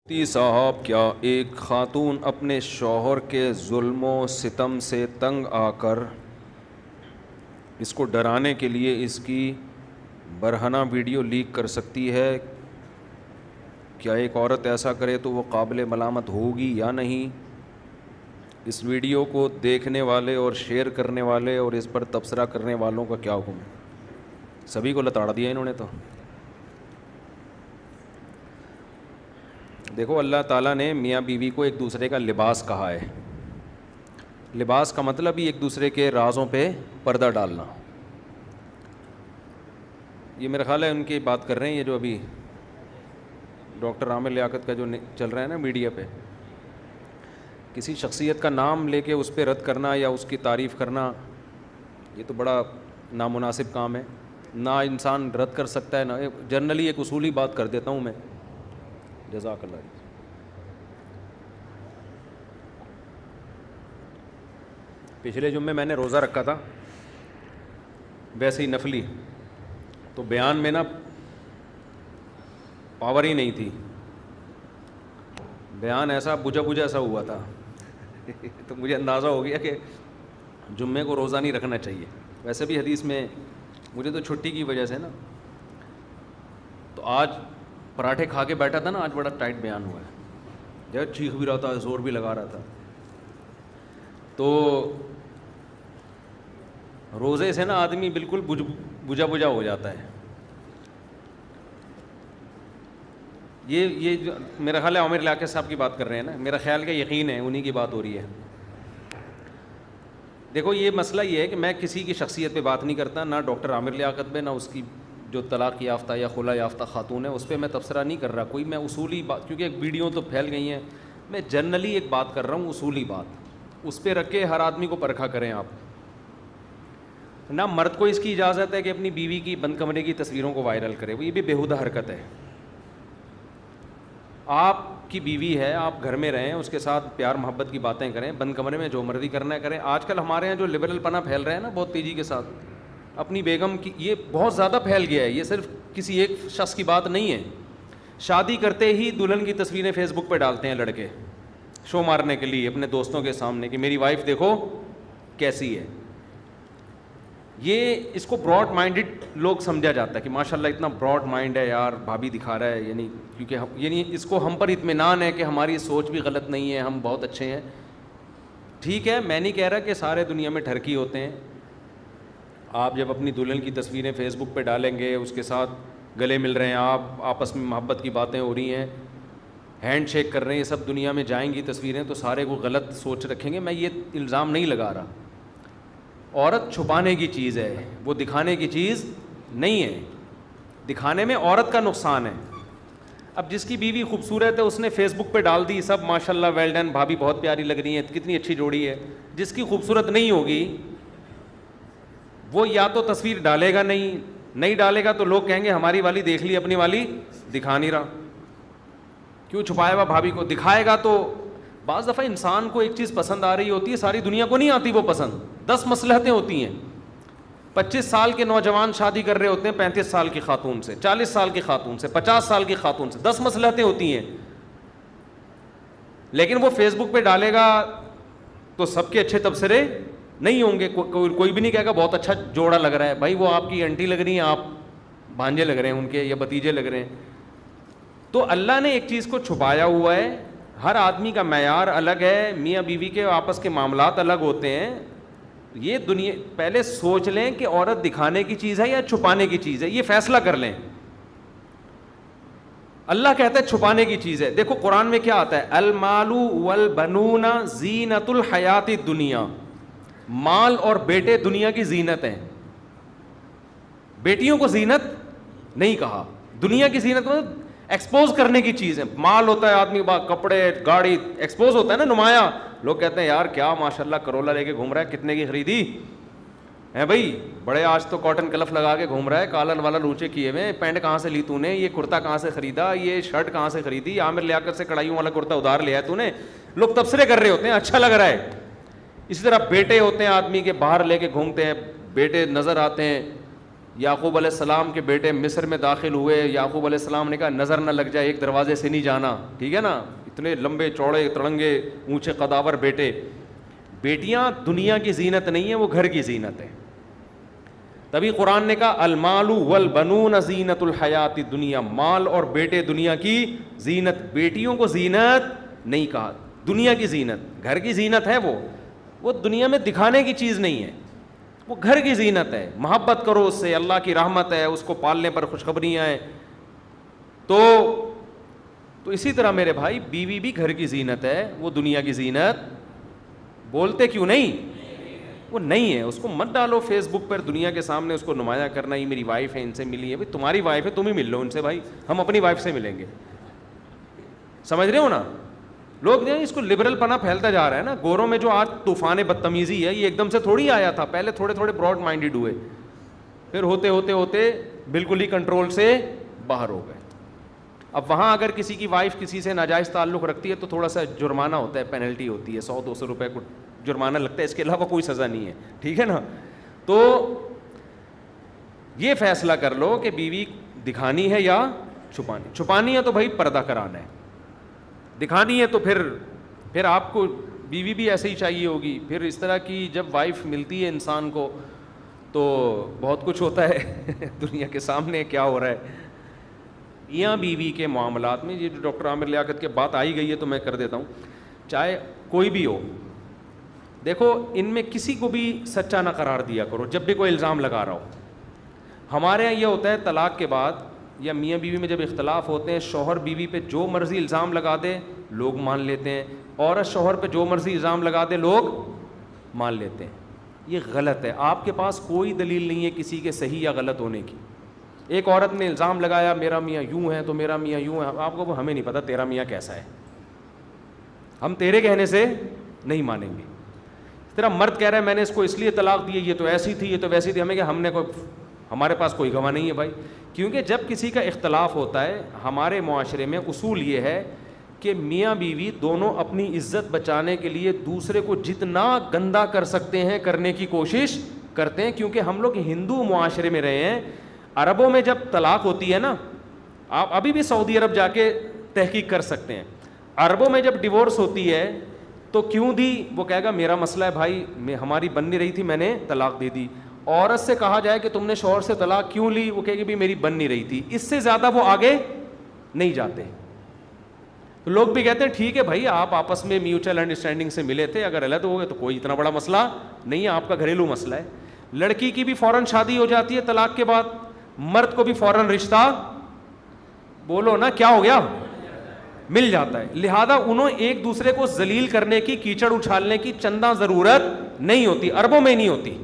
صاحب، کیا ایک خاتون اپنے شوہر کے ظلم و ستم سے تنگ آ کر اس کو ڈرانے کے لیے اس کی برہنہ ویڈیو لیک کر سکتی ہے؟ کیا ایک عورت ایسا کرے تو وہ قابل ملامت ہوگی یا نہیں؟ اس ویڈیو کو دیکھنے والے اور شیئر کرنے والے اور اس پر تبصرہ کرنے والوں کا کیا حکم ہے؟ سبھی کو لتاڑ دیا انہوں نے تو۔ دیکھو، اللہ تعالیٰ نے میاں بیوی کو ایک دوسرے کا لباس کہا ہے۔ لباس کا مطلب ہی ایک دوسرے کے رازوں پہ پردہ ڈالنا۔ یہ میرا خیال ہے ان کی بات کر رہے ہیں، یہ جو ابھی ڈاکٹر عامر لیاقت کا جو چل رہا ہے نا میڈیا پہ، کسی شخصیت کا نام لے کے اس پہ رد کرنا یا اس کی تعریف کرنا، یہ تو بڑا نامناسب کام ہے۔ نہ انسان رد کر سکتا ہے، نہ جنرلی ایک اصولی بات کر دیتا ہوں میں۔ جزاک اللہ۔ پچھلے جمعے میں نے روزہ رکھا تھا، ویسے ہی نفلی، تو بیان میں نا پاور ہی نہیں تھی، بیان ایسا بجھا بجھا سا ہوا تھا تو مجھے اندازہ ہو گیا کہ جمعے کو روزہ نہیں رکھنا چاہیے۔ ویسے بھی حدیث میں مجھے تو چھٹی کی وجہ سے نا، تو آج پراٹھے کھا کے بیٹھا تھا نا، آج بڑا ٹائٹ بیان ہوا ہے، جب چیخ بھی رہا تھا، زور بھی لگا رہا تھا۔ تو روزے سے نا آدمی بالکل بجھا بجھا ہو جاتا ہے۔ یہ جو میرا خیال ہے عامر لیاقت صاحب کی بات کر رہے ہیں نا، میرا خیال کا یقین ہے انہی کی بات ہو رہی ہے۔ دیکھو، یہ مسئلہ یہ ہے کہ میں کسی کی شخصیت پہ بات نہیں کرتا، نہ ڈاکٹر عامر لیاقت پہ، نہ اس کی جو طلاق یافتہ یا خلا یافتہ خاتون ہے اس پہ میں تبصرہ نہیں کر رہا کوئی۔ میں اصولی بات، کیونکہ ایک ویڈیو تو پھیل گئی ہیں، میں جنرلی ایک بات کر رہا ہوں، اصولی بات، اس پہ رکھ کے ہر آدمی کو پرکھا کریں آپ۔ نہ مرد کو اس کی اجازت ہے کہ اپنی بیوی کی بند کمرے کی تصویروں کو وائرل کرے، یہ بھی بیہودہ حرکت ہے۔ آپ کی بیوی ہے، آپ گھر میں رہیں، اس کے ساتھ پیار محبت کی باتیں کریں، بند کمرے میں جو مرضی کرنا ہے کریں۔ آج کل ہمارے یہاں جو لبرل پنا پھیل رہا ہے نا بہت تیزی کے ساتھ، اپنی بیگم کی، یہ بہت زیادہ پھیل گیا ہے، یہ صرف کسی ایک شخص کی بات نہیں ہے۔ شادی کرتے ہی دلہن کی تصویریں فیس بک پہ ڈالتے ہیں لڑکے، شو مارنے کے لیے اپنے دوستوں کے سامنے کہ میری وائف دیکھو کیسی ہے۔ یہ اس کو براڈ مائنڈڈ لوگ سمجھا جاتا ہے کہ ماشاءاللہ اتنا براڈ مائنڈ ہے یار، بھابھی دکھا رہا ہے، یعنی کیونکہ یعنی اس کو ہم پر اطمینان ہے کہ ہماری سوچ بھی غلط نہیں ہے، ہم بہت اچھے ہیں۔ ٹھیک ہے، میں نہیں کہہ رہا کہ سارے دنیا میں ٹھرکی ہوتے ہیں۔ آپ جب اپنی دلہن کی تصویریں فیس بک پہ ڈالیں گے، اس کے ساتھ گلے مل رہے ہیں، آپ آپس میں محبت کی باتیں ہو رہی ہیں، ہینڈ شیک کر رہے ہیں، یہ سب دنیا میں جائیں گی تصویریں، تو سارے کو غلط سوچ رکھیں گے۔ میں یہ الزام نہیں لگا رہا۔ عورت چھپانے کی چیز ہے، وہ دکھانے کی چیز نہیں ہے۔ دکھانے میں عورت کا نقصان ہے۔ اب جس کی بیوی خوبصورت ہے اس نے فیس بک پہ ڈال دی، سب ماشاءاللہ ویل ڈن، بھابھی بہت پیاری لگ رہی ہیں، کتنی اچھی جوڑی ہے۔ جس کی خوبصورت نہیں ہوگی وہ یا تو تصویر ڈالے گا نہیں ڈالے گا تو لوگ کہیں گے ہماری والی دیکھ لی، اپنی والی دکھا نہیں رہا، کیوں چھپایا ہوا بھابھی کو دکھائے گا۔ تو بعض دفعہ انسان کو ایک چیز پسند آ رہی ہوتی ہے، ساری دنیا کو نہیں آتی وہ پسند، 10 مصلحتیں ہوتی ہیں۔ 25 سال کے نوجوان شادی کر رہے ہوتے ہیں 35 سال کی خاتون سے، 40 سال کی خاتون سے، 50 سال کی خاتون سے، 10 مصلحتیں ہوتی ہیں۔ لیکن وہ فیس بک پہ ڈالے گا تو سب کے اچھے تبصرے نہیں ہوں گے، کوئی بھی نہیں کہے گا بہت اچھا جوڑا لگ رہا ہے۔ بھائی وہ آپ کی انٹی لگ رہی ہیں، آپ بھانجے لگ رہے ہیں ان کے، یا بھتیجے لگ رہے ہیں۔ تو اللہ نے ایک چیز کو چھپایا ہوا ہے۔ ہر آدمی کا معیار الگ ہے، میاں بیوی کے آپس کے معاملات الگ ہوتے ہیں۔ یہ دنیا پہلے سوچ لیں کہ عورت دکھانے کی چیز ہے یا چھپانے کی چیز ہے، یہ فیصلہ کر لیں۔ اللہ کہتا ہے چھپانے کی چیز ہے۔ دیکھو قرآن میں کیا آتا ہے، المال والبنون زینت الحیات الدنیا، مال اور بیٹے دنیا کی زینت ہیں۔ بیٹیوں کو زینت نہیں کہا، دنیا کی زینت مطلب ایکسپوز کرنے کی چیز ہے۔ مال ہوتا ہے آدمی با کپڑے گاڑی ایکسپوز ہوتا ہے نا، نمایاں، لوگ کہتے ہیں یار کیا ماشاءاللہ کرولا لے کے گھوم رہا ہے، کتنے کی خریدی ہے بھائی، بڑے آج تو کاٹن کلف لگا کے گھوم رہا ہے، کالر والا لونچے کیے ہوئے، پینٹ کہاں سے لی تو نے، یہ کرتا کہاں سے خریدا، یہ شرٹ کہاں سے خریدی، عامر لیاقت سے کڑھائیوں والا کرتا ادھار لیا ہے تو نے۔ لوگ تبصرے کر رہے ہوتے ہیں، اچھا لگ رہا ہے۔ اسی طرح بیٹے ہوتے ہیں آدمی کے، باہر لے کے گھومتے ہیں، بیٹے نظر آتے ہیں، یعقوب علیہ السلام کے بیٹے مصر میں داخل ہوئے, یعقوب علیہ السلام نے کہا نظر نہ لگ جائے, ایک دروازے سے نہیں جانا, ٹھیک ہے نا, اتنے لمبے چوڑے تڑنگے اونچے قداور بیٹے. بیٹیاں دنیا کی زینت نہیں ہیں, وہ گھر کی زینت ہے. تبھی قرآن نے کہا المال والبنون زینت الحیات الدنیا, مال اور بیٹے دنیا کی زینت. بیٹیوں کو زینت نہیں کہا, دنیا کی زینت, گھر کی زینت ہے وہ دنیا میں دکھانے کی چیز نہیں ہے, وہ گھر کی زینت ہے. محبت کرو اس سے, اللہ کی رحمت ہے, اس کو پالنے پر خوشخبریاں ہیں. تو اسی طرح میرے بھائی بیوی بھی گھر کی زینت ہے, وہ دنیا کی زینت. بولتے کیوں نہیں, وہ نہیں ہے. اس کو مت ڈالو فیس بک پر دنیا کے سامنے, اس کو نمایاں کرنا یہ میری وائف ہے, ان سے ملی ہے. بھائی تمہاری وائف ہے, تم ہی مل لو ان سے بھائی, ہم اپنی وائف سے ملیں گے. سمجھ رہے ہو نا. لوگ جو اس کو لبرل پنا پھیلتا جا رہا ہے نا. گوروں میں جو آج طوفان بدتمیزی ہے, یہ ایک دم سے تھوڑی آیا تھا, پہلے تھوڑے تھوڑے براڈ مائنڈیڈ ہوئے, پھر ہوتے ہوتے ہوتے بالکل ہی کنٹرول سے باہر ہو گئے. اب وہاں اگر کسی کی وائف کسی سے ناجائز تعلق رکھتی ہے تو تھوڑا سا جرمانہ ہوتا ہے, پینلٹی ہوتی ہے, 100-200 روپے کو جرمانہ لگتا ہے, اس کے علاوہ کوئی سزا نہیں ہے, ٹھیک ہے نا. تو یہ فیصلہ کر لو کہ بیوی دکھانی ہے یا چھپانی. چھپانی ہے تو بھائی پردہ کرانا ہے, دکھانی ہے تو پھر آپ کو بیوی بھی ایسے ہی چاہیے ہوگی. پھر اس طرح کی جب وائف ملتی ہے انسان کو تو بہت کچھ ہوتا ہے دنیا کے سامنے کیا ہو رہا ہے. میاں بیوی کے معاملات میں یہ جو ڈاکٹر عامر لیاقت کی بات آئی گئی ہے تو میں کر دیتا ہوں, چاہے کوئی بھی ہو. دیکھو ان میں کسی کو بھی سچا نہ قرار دیا کرو جب بھی کوئی الزام لگا رہا ہو. ہمارے یہاں یہ ہوتا ہے طلاق کے بعد یا میاں بیوی میں جب اختلاف ہوتے ہیں, شوہر بیوی پہ جو مرضی الزام لگا دے لوگ مان لیتے ہیں, عورت شوہر پہ جو مرضی الزام لگا دے لوگ مان لیتے ہیں. یہ غلط ہے. آپ کے پاس کوئی دلیل نہیں ہے کسی کے صحیح یا غلط ہونے کی. ایک عورت نے الزام لگایا میرا میاں یوں ہے تو میرا میاں یوں ہے, آپ کو ہمیں نہیں پتہ تیرا میاں کیسا ہے, ہم تیرے کہنے سے نہیں مانیں گے. اس طرح مرد کہہ رہا ہے میں نے اس کو اس لیے طلاق دی, یہ تو ایسی تھی, یہ تو ویسی تھی, ہمیں کہ ہم نے ہمارے پاس کوئی گواہ نہیں ہے بھائی. کیونکہ جب کسی کا اختلاف ہوتا ہے ہمارے معاشرے میں اصول یہ ہے کہ میاں بیوی دونوں اپنی عزت بچانے کے لیے دوسرے کو جتنا گندا کر سکتے ہیں کرنے کی کوشش کرتے ہیں. کیونکہ ہم لوگ ہندو معاشرے میں رہے ہیں. عربوں میں جب طلاق ہوتی ہے نا, آپ ابھی بھی سعودی عرب جا کے تحقیق کر سکتے ہیں, عربوں میں جب ڈیورس ہوتی ہے تو کیوں دی, وہ کہے گا میرا مسئلہ ہے بھائی, ہماری بن نہیں رہی تھی میں نے طلاق دے دی. عورت سے کہا جائے کہ تم نے شوہر سے طلاق کیوں لی, وہ کہے گی بھی میری بن نہیں رہی تھی. اس سے زیادہ وہ آگے نہیں جاتے. تو لوگ بھی کہتے ہیں ٹھیک ہے بھائی آپ آپس میں میوچل انڈرسٹینڈنگ سے ملے تھے, اگر الگ ہو گئے تو کوئی اتنا بڑا مسئلہ نہیں ہے, آپ کا گھریلو مسئلہ ہے. لڑکی کی بھی فوراً شادی ہو جاتی ہے طلاق کے بعد, مرد کو بھی فوراً رشتہ بولو نا کیا ہو گیا مل جاتا ہے. لہذا انہوں ایک دوسرے کو ذلیل کرنے کی, کیچڑ اچھالنے کی چندہ ضرورت نہیں ہوتی, عربوں میں نہیں ہوتی.